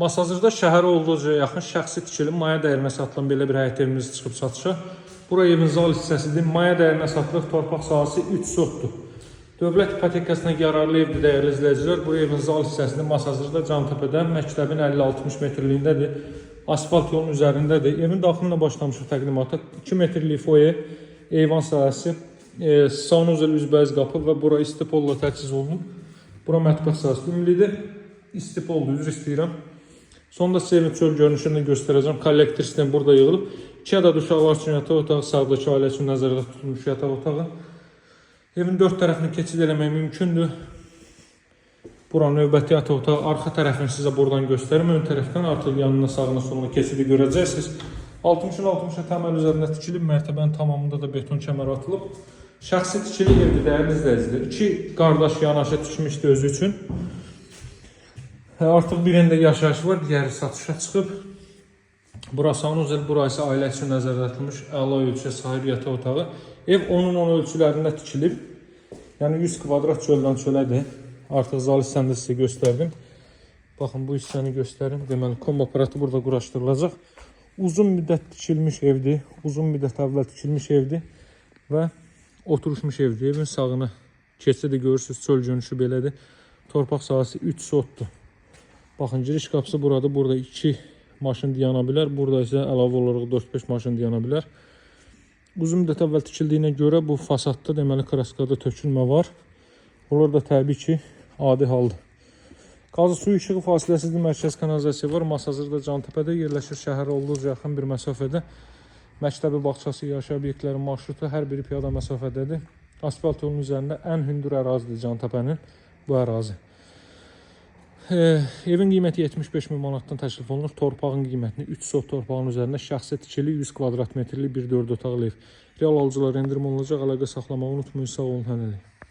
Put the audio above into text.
Masazırda şəhərə olduqca yaxın şəxsi tikili maya dəyərinə satılan belə bir həyət evimiz çıxıb satışa. Bura evin zal hissəsidir. Maya dəyərinə satılıq torpaq sahəsi 3 sotdur. Dövlət ipotekasına yararlı evdir dəyərli izləyicilər. Bu evin zal hissəsidir. Masazırda Cantəpədən məktəbin 50-60 metrliyindədir. Asfalt yolun üzərindədir. Evin daxilinə başlamışıq təqdimata. 2 metrlik foye, eyvan sahəsi, sanuzel üzbəyiz qapı və bura istipolla təchiz olunub. Bura mətbəx sahəsi ümlidir. İstipoldur, üzr istəyirəm. Sonda sizə evin çöl görünüşünü göstərəcəm. Kollektor sistemi burada yığılıb. 2 ədəd uşaqlar üçün yataq otağı, sağdakı ailə üçün nəzərdə tutulmuş yataq otağı. Evin 4 tərəfini keçid eləmək mümkündür. Bura növbəti yataq otağı. Arxa tərəfini sizə buradan göstərim. Ön tərəfdən artıq yanına, sağına, soluna keçidi görəcəksiniz. 60-60 təməl üzərində tikilib, mərtəbənin tamamında da beton kəmər atılıb. Şəxsi tikili evdir, dəyərli izləyicilər. 2 qardaş yanaşı tikmişdi özü üçün. Artıq birində yaşayış var, digəri satışa çıxıb. Burası sanuzel, burası ailə üçün nəzərdə tutulmuş əla ölçüyə sahib yataq otağı. Ev 10-10 ölçülərində tikilib. Yəni 100 kvadrat çöldən çölədir. Artıq zal hissəni də sizə göstərdim. Baxın, bu hissəni göstərim. Deməli, kombi aparatı burada quraşdırılacaq. Uzun müddət tikilmiş evdir. Uzun müddət əvvəl tikilmiş evdir. Və oturuşmuş evdir. Evin sağına keçidi görürsünüz, çöl görünüşü belədir. Torpaq sahəsi 3 sotdur. Baxın, giriş qapısı buradır. Burada 2 maşın dayana bilər. Burada isə əlavə olaraq 4-5 maşın dayana bilər. Uzun müddət əvvəl tikildiyinə görə bu fasadda deməli kraskada tökülmə var. Onlar da təbii ki, adi haldır. Qazı su işığı fasiləsiz mərkəz kanalizasiya var. Masazırda Cantəpədə yerləşir. Şəhərə olduqca yaxın bir məsafədə. Məktəbi, bağçası, yaşayış obyektlərin marşrutu hər biri piyada məsafədədir. Asfalt yolun üzərində ən hündür ərazidir Cantəpənin bu ərazi. Evin qiyməti 75.000 manatdan təklif olunur. Torpağın qiymətini 3 sot torpağın üzərində şəxsi tikili 100 kvadrat metrlik bir 4 otaqlı ev. Real alıcılar endirim olunacaq. Əlaqə saxlamağı unutmayın. Sağ olun, hələlik.